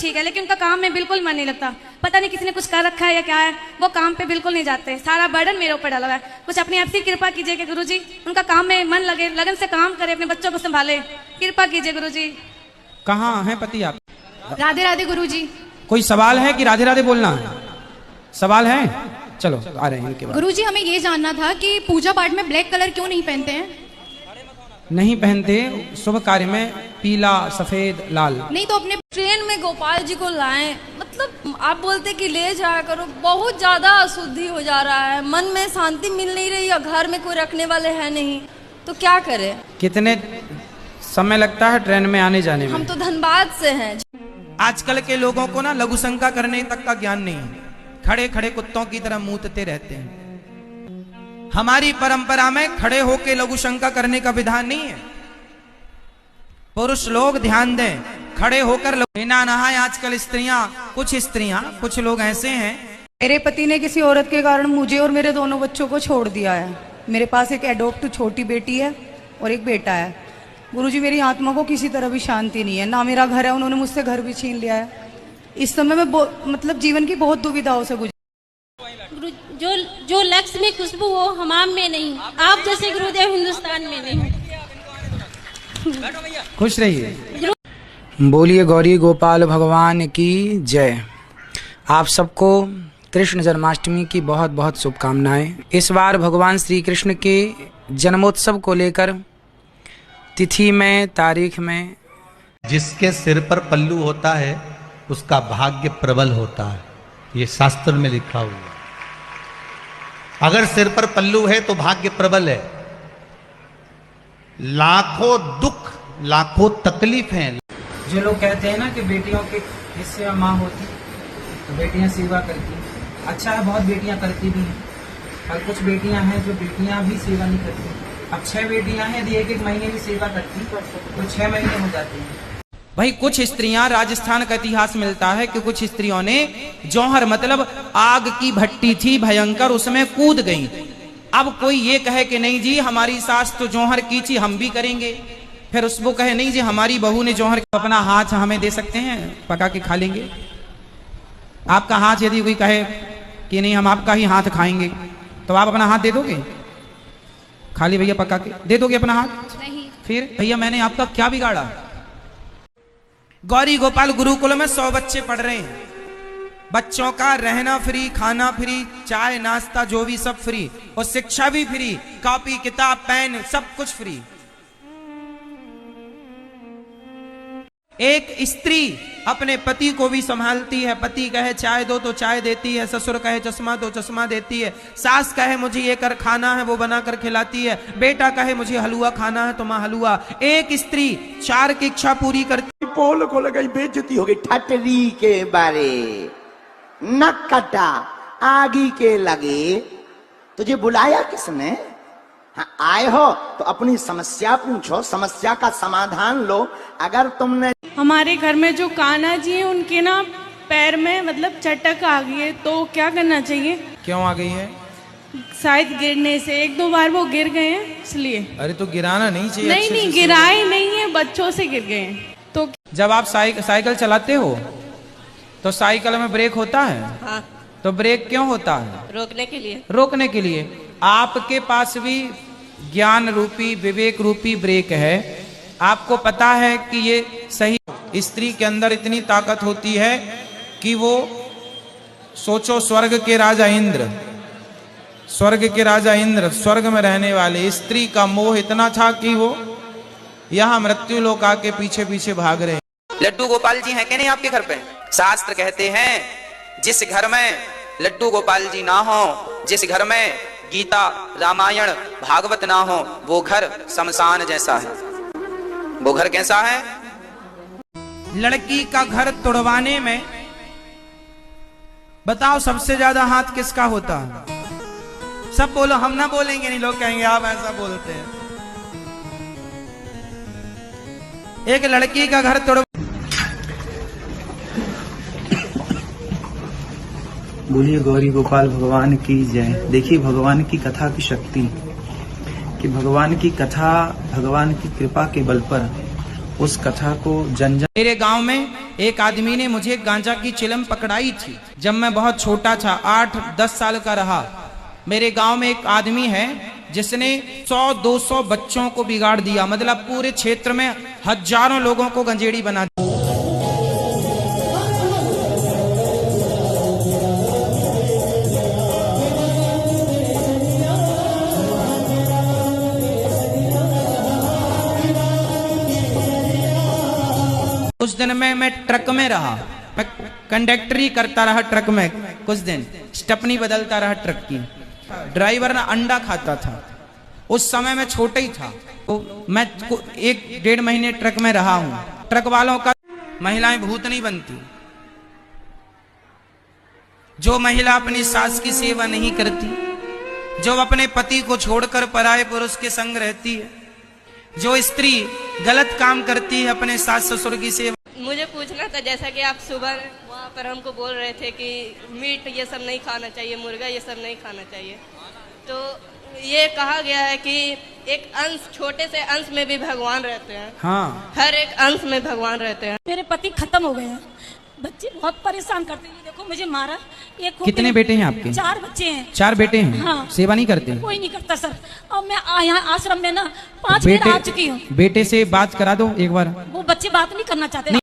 ठीक है, लेकिन उनका काम में बिल्कुल मन नहीं लगता। पता नहीं किसी ने कुछ कर रखा है या क्या है, वो काम पे बिल्कुल नहीं जाते। सारा बर्डन मेरे ऊपर डाला हुआ है। कुछ अपनी ऐसी कृपा कीजिए कि गुरुजी उनका काम में मन लगे, लगन से काम करे, अपने बच्चों को संभाले। कृपा कीजिए गुरुजी। कहाँ हैं पति आप? राधे राधे गुरुजी। कोई सवाल है कि राधे राधे बोलना है? सवाल है? चलो आ रहे हैं इनके बाद। गुरुजी, हमें ये जानना था कि पूजा पाठ में ब्लैक कलर क्यों नहीं पहनते हैं? नहीं पहनते, शुभ कार्य में पीला, सफेद, लाल। नहीं तो अपने ट्रेन में गोपाल जी को लाएं, मतलब आप बोलते कि ले जाया करो, बहुत ज्यादा अशुद्धि हो जा रहा है, मन में शांति मिल नहीं रही, और घर में कोई रखने वाले है नहीं, तो क्या करें? कितने समय लगता है ट्रेन में आने जाने में? हम तो धनबाद से हैं। आजकल के लोगों को ना लघु शंका करने तक का ज्ञान नहीं है, खड़े खड़े कुत्तों की तरह मूतते रहते हैं। हमारी परंपरा में खड़े होके लघु शंका करने का विधान नहीं है। पुरुष लोग ध्यान दें, खड़े होकर बिना नहाए आजकल कुछ लोग ऐसे हैं। मेरे पति ने किसी औरत के कारण मुझे और मेरे दोनों बच्चों को छोड़ दिया है। मेरे पास एक एडॉप्ट छोटी बेटी है और एक बेटा है। गुरुजी, मेरी आत्मा को किसी तरह भी शांति नहीं है, ना मेरा घर है, उन्होंने मुझसे घर भी छीन लिया है। इस समय में मतलब जीवन की बहुत दुविधाओं से गुजर। जो लक्ष्मी खुशबू हो हमाम में नहीं, आप जैसे गुरुदेव हिंदुस्तान में नहीं। खुश रहिए। बोलिए गौरी गोपाल भगवान की जय। आप सबको कृष्ण जन्माष्टमी की बहुत बहुत शुभकामनाएं। इस बार भगवान श्री कृष्ण के जन्मोत्सव को लेकर तिथि में, तारीख में, जिसके सिर पर पल्लू होता है उसका भाग्य प्रबल होता है, ये शास्त्र में लिखा हुआ है। अगर सिर पर पल्लू है तो भाग्य प्रबल है। लाखों दुख, लाखों तकलीफ हैं। जो लोग कहते हैं ना कि बेटियों के हिस्से में माँ होती तो बेटियां सेवा करती, अच्छा है, बहुत बेटियां करती भी हैं, और कुछ बेटियां हैं जो बेटियां भी सेवा नहीं करती। अब 6 बेटियां हैं, यदि एक महीने भी सेवा करती तो 6 महीने हो जाते हैं। भाई कुछ स्त्रियां, राजस्थान का इतिहास मिलता है कि कुछ स्त्रियों ने जौहर मतलब आग की भट्टी थी भयंकर, उसमें कूद गईं। अब कोई ये कहे कि नहीं जी हमारी सास तो जौहर की थी, हम भी करेंगे। फिर उसको कहे नहीं जी हमारी बहू ने जौहर, अपना हाथ हमें दे सकते हैं, पका के खा लेंगे। आपका हाथ यदि कोई कहे कि नहीं हम आपका ही हाथ खाएंगे, तो आप अपना हाथ दे दोगे? खाली भैया पका के दे दोगे अपना हाथ? नहीं। फिर भैया मैंने आपका क्या बिगाड़ा? गौरी गोपाल गुरुकुल में 100 बच्चे पढ़ रहे हैं। बच्चों का रहना फ्री, खाना फ्री, चाय नाश्ता जो भी सब फ्री, और शिक्षा भी फ्री, कॉपी किताब पेन सब कुछ फ्री। एक स्त्री अपने पति को भी संभालती है, पति कहे चाय दो तो चाय देती है, ससुर कहे चश्मा दो चश्मा देती है, सास कहे मुझे ये कर खाना है वो बना कर खिलाती है, बेटा कहे मुझे हलवा खाना है तो मां हलवा। एक स्त्री 4 की इच्छा पूरी करती। पोल को लगाई बेइज्जती हो गई। ठटरी के बारे नक कटा आगी के लगे, तुझे बुलाया किसने? हाँ, आए हो तो अपनी समस्या पूछो, समस्या का समाधान लो। अगर तुमने हमारे घर में जो कान्हा जी हैं उनके ना पैर में मतलब चटक आ गई है, तो क्या करना चाहिए? क्यों आ गई है? शायद गिरने से, 1-2 बार वो गिर गए हैं इसलिए। अरे तो गिराना नहीं चाहिए। नहीं गिराए नहीं है, बच्चों से गिर गए हैं। तो जब आप साइकिल चलाते हो तो साइकिल में ब्रेक होता है। हाँ। तो ब्रेक क्यों होता है? रोकने के लिए। रोकने के लिए। आपके पास भी ज्ञान रूपी, विवेक रूपी ब्रेक है। आपको पता है कि ये सही। स्त्री के अंदर इतनी ताकत होती है कि वो सोचो, स्वर्ग के राजा इंद्र, स्वर्ग में रहने वाले स्त्री का मोह इतना था कि वो यहाँ मृत्यु लोक आके पीछे पीछे भाग रहे हैं। लड्डू गोपाल जी हैं कि नहीं आपके घर पे? शास्त्र कहते हैं जिस घर में लड्डू गोपाल जी ना हो, जिस घर में गीता रामायण भागवत ना हो, वो घर शमशान जैसा है। वो घर कैसा है? लड़की का घर तोड़वाने में बताओ सबसे ज्यादा हाथ किसका होता है? सब बोलो, हम ना बोलेंगे नहीं, लोग कहेंगे आप ऐसा बोलते हैं। एक लड़की का घर तोड़। बोलिए गौरी गोपाल भगवान की जय। देखिए भगवान की कथा की शक्ति, कि भगवान की कथा, भगवान की कृपा के बल पर उस कथा को जन जन। मेरे गांव में एक आदमी ने मुझे गांजा की चिलम पकड़ाई थी जब मैं बहुत छोटा था, 8-10 साल का रहा। मेरे गांव में एक आदमी है जिसने 100-200 बच्चों को बिगाड़ दिया, मतलब पूरे क्षेत्र में हजारों लोगों को गंजेड़ी बना दिया। कुछ दिन में मैं ट्रक में रहा, मैं कंडक्टरी करता रहा ट्रक में कुछ दिन, स्टेपनी बदलता रहा ट्रक की। ड्राइवर ना अंडा खाता था, उस समय मैं छोटा ही था, तो मैं 1-1.5 महीने ट्रक में रहा हूं। ट्रक वालों का महिलाएं भूत नहीं बनती। जो महिला अपनी सास की सेवा नहीं करती, जो अपने पति को छोड़कर पराये पुरुष के संग रहती है, जो स्त्री गलत काम करती है अपने सास ससुर की सेवा। मुझे पूछना था, जैसा कि आप सुबह वहाँ पर हमको बोल रहे थे कि मीट ये सब नहीं खाना चाहिए, मुर्गा ये सब नहीं खाना चाहिए, तो ये कहा गया है कि एक अंश, छोटे से अंश में भी भगवान रहते हैं। हाँ, हर एक अंश में भगवान रहते हैं। मेरे पति खत्म हो गए हैं, बच्चे बहुत परेशान करते हैं। देखो मुझे मारा। कितने बेटे हैं आपके? 4 बच्चे हैं। 4 बेटे हैं? हाँ। सेवा नहीं करते? कोई नहीं करता सर। और मैं यहाँ आश्रम में ना 5 बार आ चुकी हूँ। बेटे से बात करा दो एक बार। वो बच्चे बात नहीं करना चाहते।